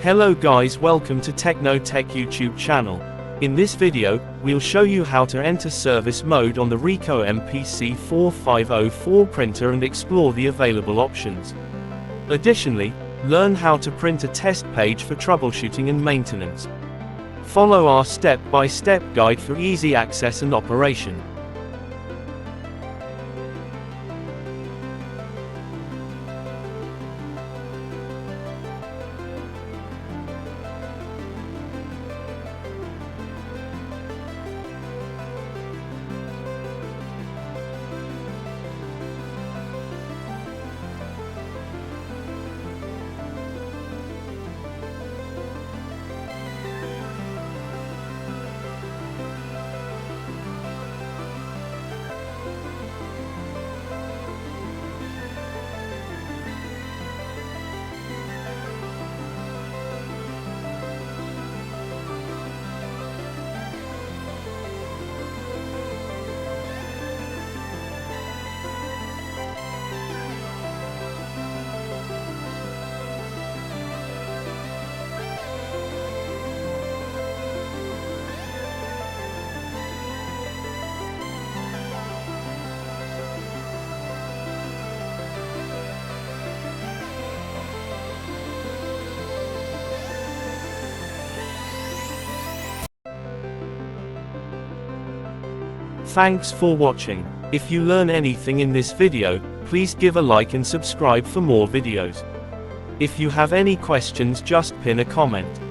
Hello guys, welcome to Technotech YouTube channel. In this video, we'll show you how to enter service mode on the Ricoh MP C4504 printer and explore the available options. Additionally, learn how to print a test page for troubleshooting and maintenance. Follow our step-by-step guide for easy access and operation. Thanks for watching. If you learn anything in this video, please give a like and subscribe for more videos. If you have any questions, just pin a comment.